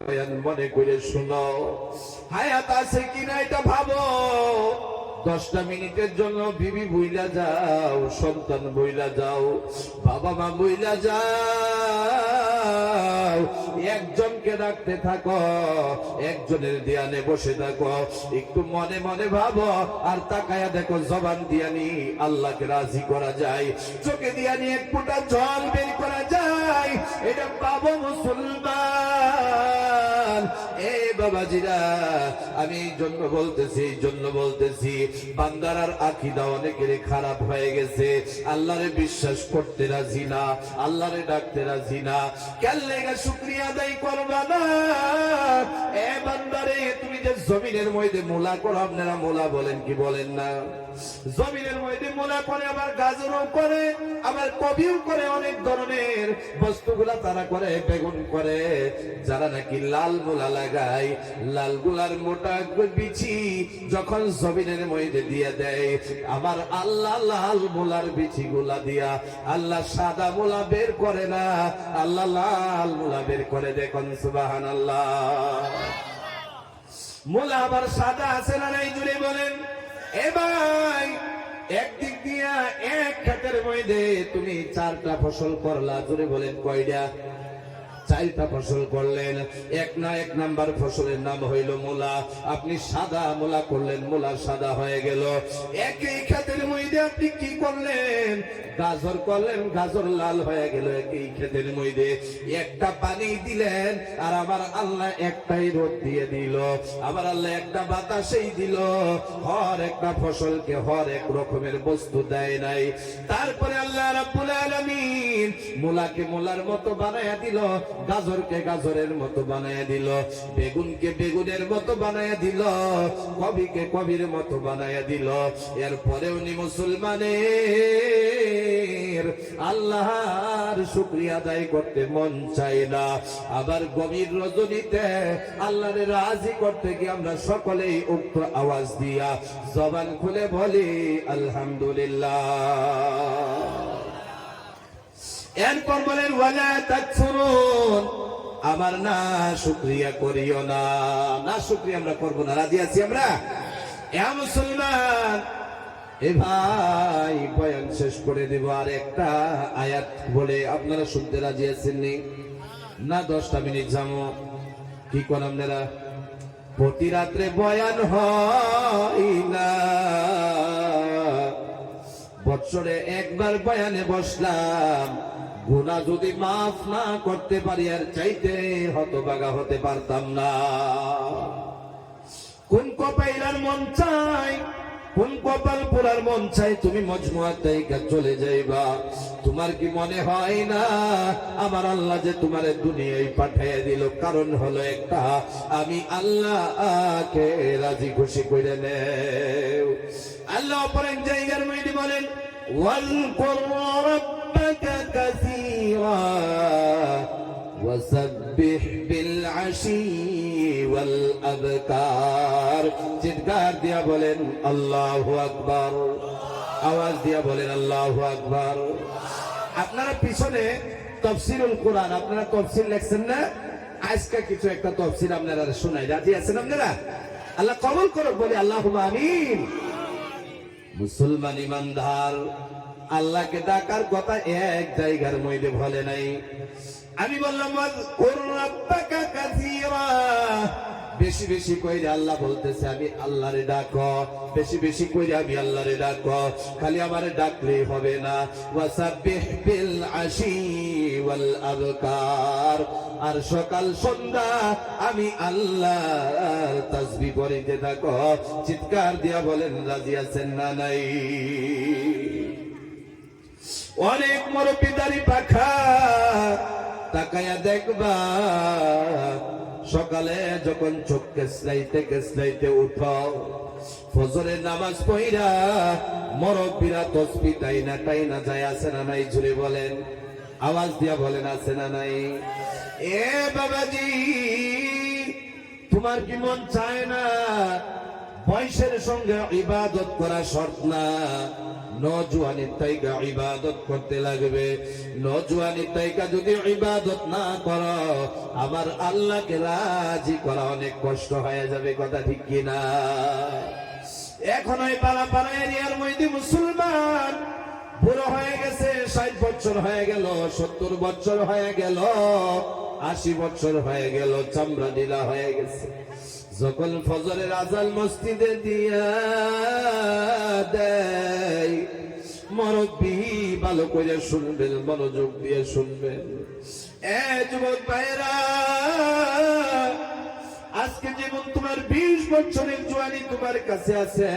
মনে করে শুনো, হায়াত আছে কিনা এটা ভাবো। 10টা মিনিটের জন্য বিবি বইলা যাও, সন্তান বইলা যাও, বাবা মা বইলা যাও, একজনকে রাখতে থাকো, একজনের ধ্যানে বসে থাকো, একটু মনে মনে ভাবো আর তাকায়া দেখো জবান দিয়ানি আল্লাহকে রাজি করা যায়, চোখে দিয়ানি এক ফোঁটা জল বের করা যায়। এটা পাবো মুসলমান। এ বাবাজিরা, আমি এই জন্য বলতেছি বান্দার আর আকীদা অনেকেরই খারাপ হয়ে গেছে। আল্লাহরে বিশ্বাস করতে রাজি না, আল্লাহরে ডাকতে রাজি না। কেন লেগা শুকরিয়া আদায় করবা না? এ বান্দারে, তুমি যে জমিনের মধ্যে মূলা করো, আপনারা মূলা বলেন কি বলেন না? জমিনের মধ্যে মূলা করে, আবার গাজরও করে, আবার কবিও করে, অনেক ধরনের বস্তুগুলা তারা করে, বেগুন করে। যারা নাকি লাল মূলা লাগায়, লাল গুলার মোটা বিচি যখন জমিনের মধ্যে দিয়ে দেয়, আমার আল্লাহ লাল মূলার বিচি গুলা দিয়া আল্লাহ সাদা মূলা বের করে না, আল্লাহ লাল মূলা বের করে। দেখুন সুবহানাল্লাহ। মূলা আবার সাদা আছে না নাই জুড়ে বলেন? এ ভাই, একদিক দিয়া এক ক্ষেতের মধ্যে তুমি 4টা ফসল করলা, জুড়ে বলেন কয়টা? 4টা ফসল করলেন। এক নাম্বার ফসলের নাম হইল মূলা। আপনি সাদা মূলা করলেন, মূলা সাদা হয়ে গেল। একই ক্ষেতের মধ্যে আপনি কি করলেন? গাজর করলেন, গাজর লাল হয়ে গেল একই ক্ষেতের মধ্যে। একটা পানি দিলেন, আর আবার আল্লাহ একটাই রোদ দিয়ে দিল, আবার আল্লাহ একটা বাতাসেই দিল। হর একটা ফসলকে হর এক রকমের বস্তু দেয় নাই। তারপরে আল্লাহ রাব্বুল আলামিন মূলাকে মূলার মতো বানায়া দিল, গাজরকে গাজরের মতো বানায়া দিল, বেগুনকে বেগুনের মতো বানায়া দিল, কবিকে কবির মতো বানায়া দিল। এরপরে উনি মুসলমানের আল্লাহর শুকরিয়া আদায় করতে মন চায় না। আবার গভীর রজনীতে আল্লাহরে রাজি করতে গিয়ে আমরা সকলেই উক্ত আওয়াজ দিয়া জবান খুলে বলি আলহামদুলিল্লাহ। এরপর বলেন ওয়ালা তাকফুরুন, আমার না শুকরিয়া করিও না। না শুকরিয়া আমরা করবো না, রাজি আছি আমরা? এ মুসলমান, এ ভাই, বয়ান শেষ করে দেব আর একটা আয়াত বলে। আপনারা শুনতে রাজি আছেন না? 10টা মিনিট যাবো, কি করেন আপনারা? প্রতি রাত্রে বয়ান হয় না, বছরে একবার বয়ানে বসলাম, গুনাহ যদি মাফ না করতে পারি আর চাইতে হতভাগা হতে পারতাম না। কোন কপাইলার মন চাই, কোন কপাল পোড়ার মন চাই তুমি মজমুয়া থেকে চলে যাইবা? তোমার কি মনে হয় না আমার আল্লাহ যে তোমার দুনিয়ায় পাঠিয়ে দিল কারণ হলো একটা, আমি আল্লাহকে রাজি খুশি করে নেও। আল্লাহ অপরের জায়গার মধ্যে বলেন ওয়াজকুর রাব্বাকা কাসীরা ওয়াসাব্বিহ বিল আশি ওয়াল আবকার। চিৎকার দিয়া বলেন আল্লাহু আকবার, আওয়াজ দিয়া বলেন আল্লাহু আকবার। আপনারা পিছনে তাফসীরুল কোরআন, আপনারা তাফসীর লেখছেন না? আজকে কিছু একটা তাফসীর আপনারা শোনাই, রাজি আছেন আপনারা? আল্লাহ কবুল করুক, বলি আল্লাহুম্মা আমিন। মুসলমান ইমানদার আল্লাহকে ডাকার কথা এক জায়গার মধ্যে বলে নাই। আমি বললাম ওয়াজকুর রাব্বাকা কাসীরা, বেশি বেশি কইরে আল্লাহ বলতেছে আমি আল্লাহরে ডাকো, বেশি বেশি কইরে আমি আল্লাহরে ডাকো। খালি আমারে ডাকলেই হবে না, ওয়াসাব্বিহ বিল আশি ওয়াল আবকার, আর সকাল সন্ধ্যা আমি আল্লাহর তাসবিহ পড়িতে থাকো। চিৎকার দিয়া বলেন রাজি আছেন না নাই? অনেক মুরব্বি দাড়ি পাখা, তাকায়া দেখবা সকালে যখন চোখ কেসলাইতে উঠো, ফজরের নামাজ পড়া মুরব্বিরা তাসবিহ টাইনা যায়, আছে না নাই? জুড়ে বলেন, আওয়াজ দিয়া বলেন আছে না নাই? এ বাবাজি, তোমার কি মন চায় না বয়সের সঙ্গে ইবাদত করা শর্ত না? নজওয়ানির তাইকা ইবাদত করতে লাগবে। নজওয়ানির তাইকা যদি ইবাদত না করো, আমার আল্লাহকে রাজি করা অনেক কষ্ট হয়ে যাবে। কথা ঠিক কিনা? এখন ওই পাড়া এরিয়ার মধ্যে মুসলমান বুড়ো হয়ে গেছে, 60 বছর হয়ে গেল, 70 বছর হয়ে গেল, 80 বছর হয়ে গেল, চামড়া ঢিলা হয়ে গেছে। যখন ফজরের আজান মসজিদে দিয়া দেয়, মুরব্বি ভালো করে শুনবেন, মনোযোগ দিয়ে শুনবেন। যুবক ভাইরা, আজকে যেমন তোমার 20 বছরের জোয়ানি তোমার কাছে আছে,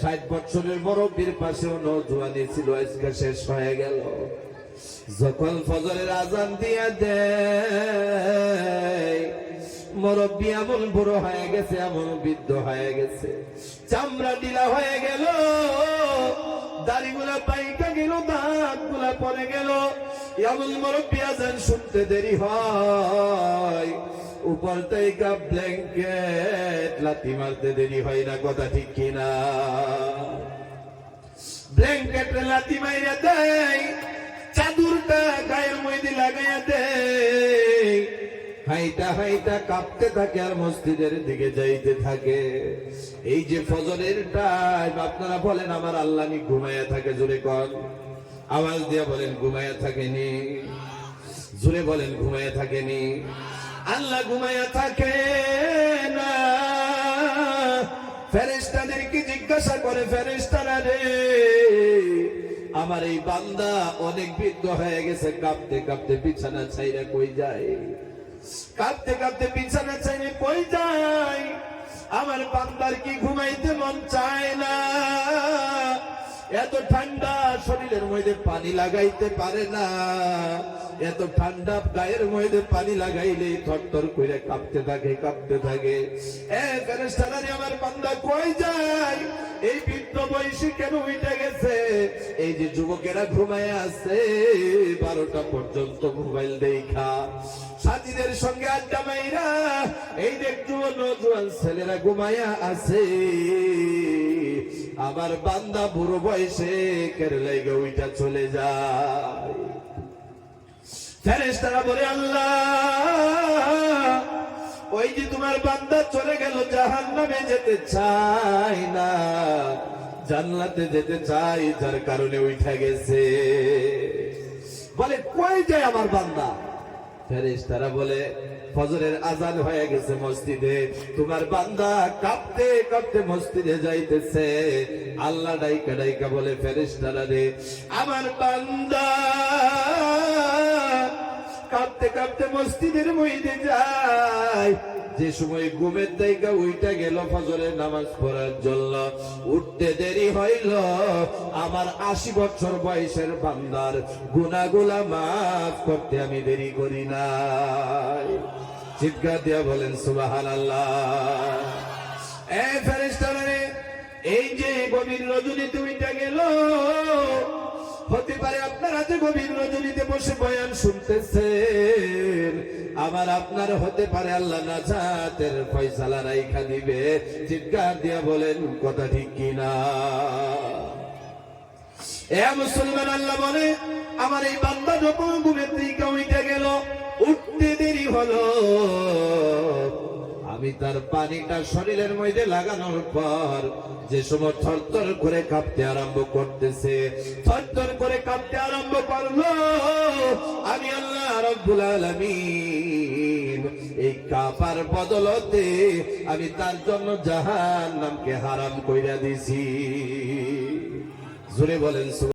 60 বছরের মুরব্বির পাশেও নজওয়ানি ছিল, আজকে শেষ হয়ে গেল। যখন ফজরের আজান দিয়া দেয়, মুরব্বি এমন বুড়ো হয়ে গেছে, এমন বৃদ্ধ হয়ে গেছে, চামড়া ঢিলা হয়ে গেল, দাড়িগুলা পাইকা গেল, দাঁতগুলা পড়ে গেল। এমন মুরব্বি আজান শুনতে দেরি হয়, উপর থেকে ব্ল্যাঙ্কেট লাথি মারতে দেরি হয় না। কথা ঠিক কিনা? ব্ল্যাঙ্কেট লাথি মাইরা দেয়, চাদরটা গায়ের মধ্যে লাগাইয়া দেয়, হাইটা হাইটা কাঁপতে থাকে আর মসজিদের দিকে যাইতে থাকে। এই যে ফজরের টাইম, আপনারা বলেন আমার আল্লাহ নি ঘুমাইয়া থাকে? জোরে কর, আওয়াজ দিয়ে বলেন ঘুমাইয়া থাকেনি? জোরে বলেন ঘুমাইয়া থাকেনি? আল্লাহ ঘুমাইয়া থাকে না। ফেরেশতাদেরকে জিজ্ঞাসা করে, ফেরেশতারা রে, আমার এই বান্দা অনেক বৃদ্ধ হয়ে গেছে, কাঁপতে কাঁপতে বিছানা ছাইরা কই যায়? কাঁপতে কাঁপতে বিছানা ছাইরা কই যায়? আমার বান্দার কি ঘুমাইতে মন চায় না? এত ঠান্ডা, শরীরের মধ্যে পানি লাগাইতে পারে না, এত ঠান্ডা গায়ের মধ্যে পানি লাগাইলে থরথর করে কাঁপতে থাকে, কাঁপতে থাকে। ফেরেশতারা রে, আমার বান্দা কই যায়? এই বৃদ্ধ বয়সে কেন উঠে গেছে? এই যে যুবকেরা ঘুমায় আছে 12টা পর্যন্ত মোবাইল দেখা, সাথীদের সঙ্গে আড্ডা মাইরা, এই দেখছো নজওয়ান ছেলেরা ঘুমায়া আছে, আমার বান্দা বুড়ো বয়সে কেরালাই উইটা চলে যায়। ফেরেশতারা বলে, আল্লাহ, ওই যে তোমার বান্দা চলে গেল, জাহান্নামে যেতে চায় না, জান্নাতে যেতে চাই, যার কারণে উঠা গেছে। বলে কই যায় আমার বান্দা? ফেরেশতারা বলে, ফজরের আজান হয়ে গেছে মসজিদে, তোমার বান্দা কাঁপতে কাঁপতে মসজিদে যাইতেছে। আল্লাহ ডাইকা ডাইকা বলে, ফেরেশতারা রে, আমার বান্দা কাঁপতে কাঁপতে মসজিদের মধ্যে যায়, যে সময় ঘুমের জায়গা উইটা গেল ফজরের নামাজ পড়ার জন্য, উঠতে দেরি হইল, আমার 80 বছর বয়সের বান্দার গুনাহগুলা মাফ করতে আমি দেরি করি নাই। চিৎকার দিয়া বলেন সুবহানাল্লাহ। ফেরেশতারা রে, এই যে গভীর রজনীতে উইটা গেল, হতে পারে আপনারা যে গভীর রজনীতে বসে বয়ান শুনতেছেন, আমার আপনার হতে পারে আল্লাহ নাজাতের ফয়সালা রাইখা দিবে। চিৎকার দিয়া বলেন কথা ঠিক কিনা? মুসলমান, আল্লাহ বলে, আমার এই বান্দা যখন ঘুমের থেকে উঠে গেল, উঠতে দেরি হলো, আমি তার পানিটা শরীরের মধ্যে লাগানোর পর যে সময় থরথর করে কাঁপতে আরম্ভ করতেছে, থরথর করে কাঁপতে আরম্ভ করলো, আমি আল্লাহ রাব্বুল আলামিন এই কাঁপার বদলতে আমি তার জন্য জাহান্নামকে হারাম কইরা দিছি। জোরে বলেন।